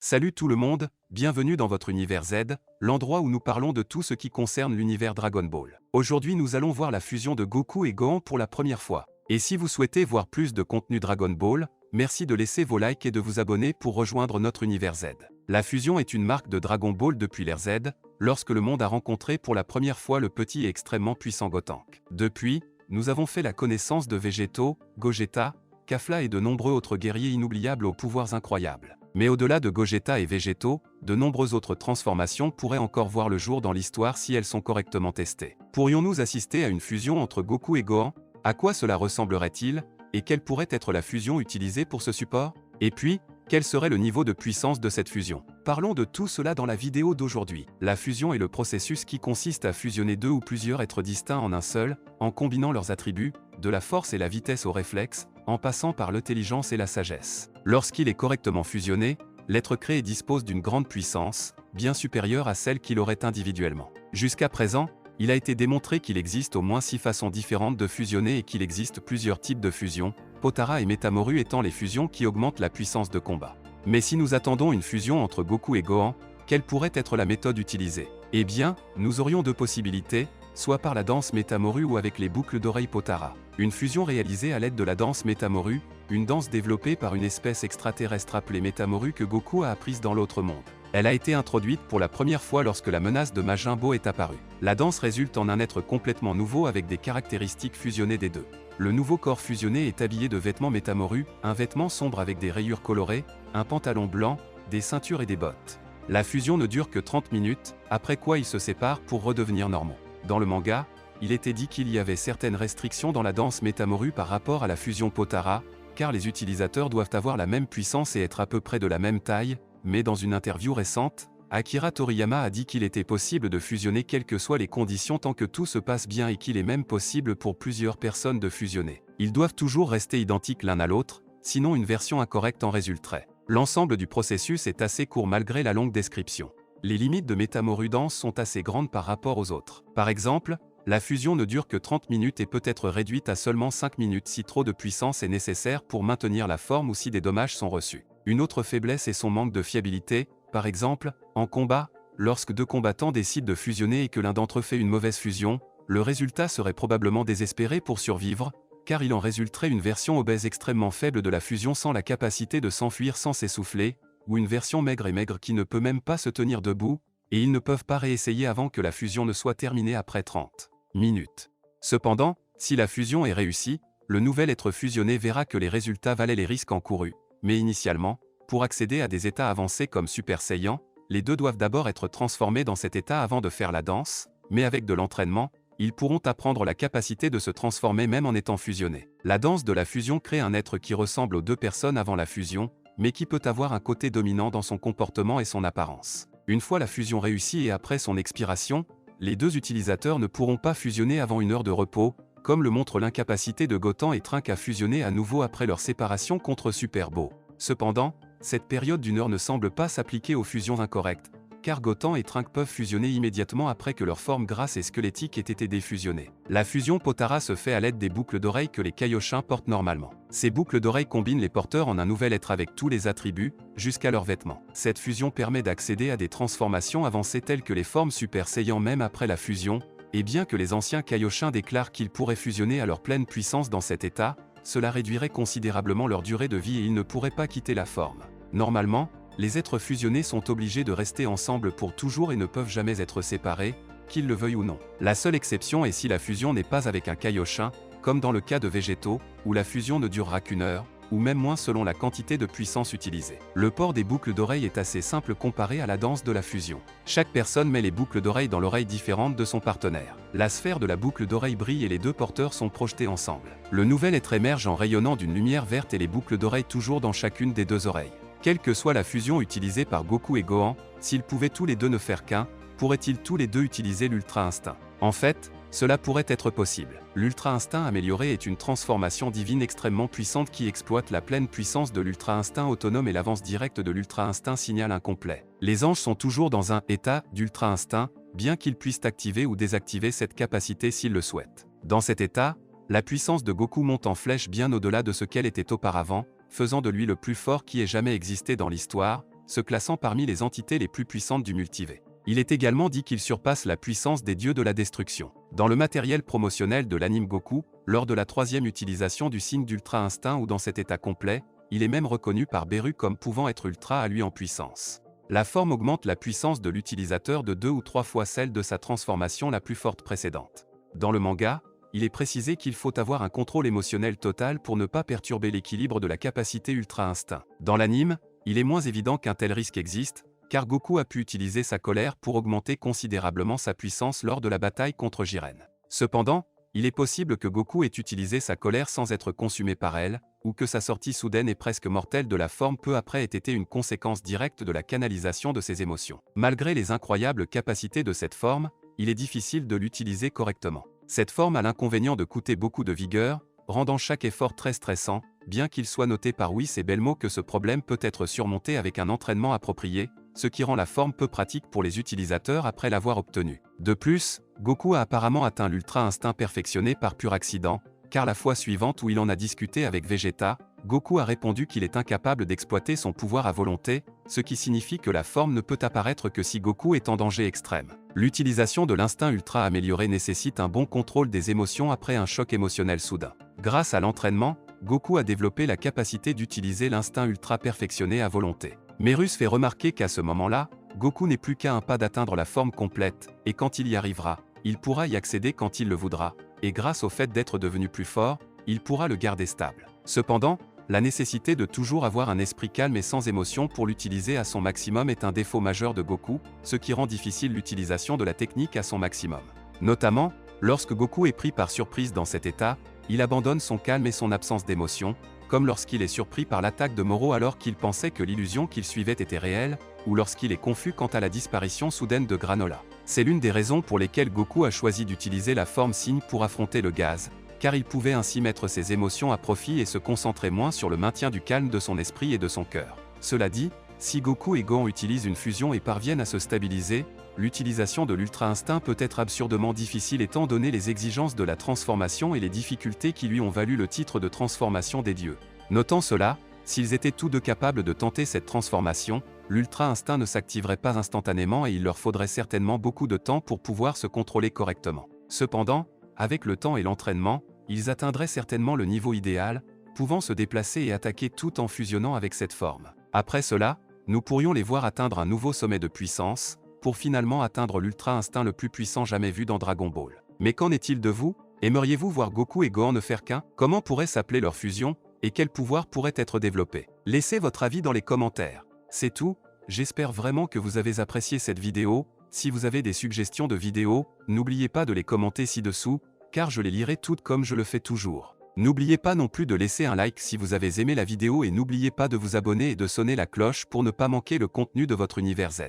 Salut tout le monde, bienvenue dans votre univers Z, l'endroit où nous parlons de tout ce qui concerne l'univers Dragon Ball. Aujourd'hui nous allons voir la fusion de Goku et Gohan pour la première fois. Et si vous souhaitez voir plus de contenu Dragon Ball, merci de laisser vos likes et de vous abonner pour rejoindre notre univers Z. La fusion est une marque de Dragon Ball depuis l'ère Z, lorsque le monde a rencontré pour la première fois le petit et extrêmement puissant Gotenks. Depuis, nous avons fait la connaissance de Végéto, Gogeta, Kafla et de nombreux autres guerriers inoubliables aux pouvoirs incroyables. Mais au-delà de Gogeta et Végéto, de nombreuses autres transformations pourraient encore voir le jour dans l'histoire si elles sont correctement testées. Pourrions-nous assister à une fusion entre Goku et Gohan? À quoi cela ressemblerait-il? Et quelle pourrait être la fusion utilisée pour ce support? Et puis, quel serait le niveau de puissance de cette fusion? Parlons de tout cela dans la vidéo d'aujourd'hui. La fusion est le processus qui consiste à fusionner deux ou plusieurs êtres distincts en un seul, en combinant leurs attributs, de la force et la vitesse au réflexe, en passant par l'intelligence et la sagesse. Lorsqu'il est correctement fusionné, l'être créé dispose d'une grande puissance, bien supérieure à celle qu'il aurait individuellement. Jusqu'à présent, il a été démontré qu'il existe au moins 6 façons différentes de fusionner et qu'il existe plusieurs types de fusions, Potara et Metamoru étant les fusions qui augmentent la puissance de combat. Mais si nous attendons une fusion entre Goku et Gohan, quelle pourrait être la méthode utilisée? Eh bien, nous aurions deux possibilités, soit par la danse Metamoru ou avec les boucles d'oreilles Potara. Une fusion réalisée à l'aide de la danse Metamoru, une danse développée par une espèce extraterrestre appelée Metamoru que Goku a apprise dans l'autre monde. Elle a été introduite pour la première fois lorsque la menace de Majin Buu est apparue. La danse résulte en un être complètement nouveau avec des caractéristiques fusionnées des deux. Le nouveau corps fusionné est habillé de vêtements Metamoru, un vêtement sombre avec des rayures colorées, un pantalon blanc, des ceintures et des bottes. La fusion ne dure que 30 minutes, après quoi ils se séparent pour redevenir normaux. Dans le manga, il était dit qu'il y avait certaines restrictions dans la danse Metamoru par rapport à la fusion Potara, car les utilisateurs doivent avoir la même puissance et être à peu près de la même taille, mais dans une interview récente, Akira Toriyama a dit qu'il était possible de fusionner quelles que soient les conditions tant que tout se passe bien et qu'il est même possible pour plusieurs personnes de fusionner. Ils doivent toujours rester identiques l'un à l'autre, sinon une version incorrecte en résulterait. L'ensemble du processus est assez court malgré la longue description. Les limites de Metamoru Dance sont assez grandes par rapport aux autres. Par exemple, la fusion ne dure que 30 minutes et peut être réduite à seulement 5 minutes si trop de puissance est nécessaire pour maintenir la forme ou si des dommages sont reçus. Une autre faiblesse est son manque de fiabilité, par exemple, en combat, lorsque deux combattants décident de fusionner et que l'un d'entre eux fait une mauvaise fusion, le résultat serait probablement désespéré pour survivre, car il en résulterait une version obèse extrêmement faible de la fusion sans la capacité de s'enfuir sans s'essouffler, ou une version maigre et maigre qui ne peut même pas se tenir debout, et ils ne peuvent pas réessayer avant que la fusion ne soit terminée après 30 minutes. Cependant, si la fusion est réussie, le nouvel être fusionné verra que les résultats valaient les risques encourus, mais initialement, pour accéder à des états avancés comme Super Saiyan, les deux doivent d'abord être transformés dans cet état avant de faire la danse, mais avec de l'entraînement, ils pourront apprendre la capacité de se transformer même en étant fusionnés. La danse de la fusion crée un être qui ressemble aux deux personnes avant la fusion, mais qui peut avoir un côté dominant dans son comportement et son apparence. Une fois la fusion réussie et après son expiration, les deux utilisateurs ne pourront pas fusionner avant une heure de repos, comme le montre l'incapacité de Goten et Trunks à fusionner à nouveau après leur séparation contre Super Buu. Cependant, cette période d'une heure ne semble pas s'appliquer aux fusions incorrectes, car Goten et Trunks peuvent fusionner immédiatement après que leur forme grasse et squelettique ait été défusionnée. La fusion Potara se fait à l'aide des boucles d'oreilles que les Kaioshin portent normalement. Ces boucles d'oreilles combinent les porteurs en un nouvel être avec tous les attributs, jusqu'à leurs vêtements. Cette fusion permet d'accéder à des transformations avancées telles que les formes Super Saiyan même après la fusion, et bien que les anciens Kaioshin déclarent qu'ils pourraient fusionner à leur pleine puissance dans cet état, cela réduirait considérablement leur durée de vie et ils ne pourraient pas quitter la forme. Normalement, les êtres fusionnés sont obligés de rester ensemble pour toujours et ne peuvent jamais être séparés, qu'ils le veuillent ou non. La seule exception est si la fusion n'est pas avec un Kaioshin, comme dans le cas de Végéto, où la fusion ne durera qu'une heure, ou même moins selon la quantité de puissance utilisée. Le port des boucles d'oreilles est assez simple comparé à la danse de la fusion. Chaque personne met les boucles d'oreilles dans l'oreille différente de son partenaire. La sphère de la boucle d'oreille brille et les deux porteurs sont projetés ensemble. Le nouvel être émerge en rayonnant d'une lumière verte et les boucles d'oreilles toujours dans chacune des deux oreilles. Quelle que soit la fusion utilisée par Goku et Gohan, s'ils pouvaient tous les deux ne faire qu'un, pourraient-ils tous les deux utiliser l'Ultra Instinct? En fait, cela pourrait être possible. L'Ultra Instinct amélioré est une transformation divine extrêmement puissante qui exploite la pleine puissance de l'Ultra Instinct autonome et l'avance directe de l'Ultra Instinct signal incomplet. Les anges sont toujours dans un état d'Ultra Instinct, bien qu'ils puissent activer ou désactiver cette capacité s'ils le souhaitent. Dans cet état, la puissance de Goku monte en flèche bien au-delà de ce qu'elle était auparavant, faisant de lui le plus fort qui ait jamais existé dans l'histoire, se classant parmi les entités les plus puissantes du multivers. Il est également dit qu'il surpasse la puissance des dieux de la destruction. Dans le matériel promotionnel de l'anime Goku, lors de la 3e utilisation du signe d'Ultra Instinct ou dans cet état complet, il est même reconnu par Beru comme pouvant être ultra à lui en puissance. La forme augmente la puissance de l'utilisateur de 2 ou 3 fois celle de sa transformation la plus forte précédente. Dans le manga, il est précisé qu'il faut avoir un contrôle émotionnel total pour ne pas perturber l'équilibre de la capacité Ultra Instinct. Dans l'anime, il est moins évident qu'un tel risque existe, car Goku a pu utiliser sa colère pour augmenter considérablement sa puissance lors de la bataille contre Jiren. Cependant, il est possible que Goku ait utilisé sa colère sans être consumé par elle, ou que sa sortie soudaine et presque mortelle de la forme peu après ait été une conséquence directe de la canalisation de ses émotions. Malgré les incroyables capacités de cette forme, il est difficile de l'utiliser correctement. Cette forme a l'inconvénient de coûter beaucoup de vigueur, rendant chaque effort très stressant, bien qu'il soit noté par Whis et Belmo que ce problème peut être surmonté avec un entraînement approprié, ce qui rend la forme peu pratique pour les utilisateurs après l'avoir obtenue. De plus, Goku a apparemment atteint l'Ultra Instinct perfectionné par pur accident, car la fois suivante où il en a discuté avec Vegeta, Goku a répondu qu'il est incapable d'exploiter son pouvoir à volonté, ce qui signifie que la forme ne peut apparaître que si Goku est en danger extrême. L'utilisation de l'instinct ultra amélioré nécessite un bon contrôle des émotions après un choc émotionnel soudain. Grâce à l'entraînement, Goku a développé la capacité d'utiliser l'instinct ultra perfectionné à volonté. Merus fait remarquer qu'à ce moment-là, Goku n'est plus qu'à un pas d'atteindre la forme complète, et quand il y arrivera, il pourra y accéder quand il le voudra, et grâce au fait d'être devenu plus fort, il pourra le garder stable. Cependant, la nécessité de toujours avoir un esprit calme et sans émotion pour l'utiliser à son maximum est un défaut majeur de Goku, ce qui rend difficile l'utilisation de la technique à son maximum. Notamment, lorsque Goku est pris par surprise dans cet état, il abandonne son calme et son absence d'émotion, comme lorsqu'il est surpris par l'attaque de Moro alors qu'il pensait que l'illusion qu'il suivait était réelle, ou lorsqu'il est confus quant à la disparition soudaine de Granola. C'est l'une des raisons pour lesquelles Goku a choisi d'utiliser la forme Signe pour affronter le gaz, car il pouvait ainsi mettre ses émotions à profit et se concentrer moins sur le maintien du calme de son esprit et de son cœur. Cela dit, si Goku et Gohan utilisent une fusion et parviennent à se stabiliser, l'utilisation de l'Ultra Instinct peut être absurdement difficile étant donné les exigences de la transformation et les difficultés qui lui ont valu le titre de transformation des dieux. Notant cela, s'ils étaient tous deux capables de tenter cette transformation, l'Ultra Instinct ne s'activerait pas instantanément et il leur faudrait certainement beaucoup de temps pour pouvoir se contrôler correctement. Cependant, avec le temps et l'entraînement, ils atteindraient certainement le niveau idéal, pouvant se déplacer et attaquer tout en fusionnant avec cette forme. Après cela, nous pourrions les voir atteindre un nouveau sommet de puissance, pour finalement atteindre l'Ultra Instinct le plus puissant jamais vu dans Dragon Ball. Mais qu'en est-il de vous? Aimeriez-vous voir Goku et Gohan ne faire qu'un? Comment pourrait s'appeler leur fusion? Et quel pouvoir pourrait être développé? Laissez votre avis dans les commentaires. C'est tout, j'espère vraiment que vous avez apprécié cette vidéo. Si vous avez des suggestions de vidéos, n'oubliez pas de les commenter ci-dessous, car je les lirai toutes comme je le fais toujours. N'oubliez pas non plus de laisser un like si vous avez aimé la vidéo et n'oubliez pas de vous abonner et de sonner la cloche pour ne pas manquer le contenu de votre univers Z.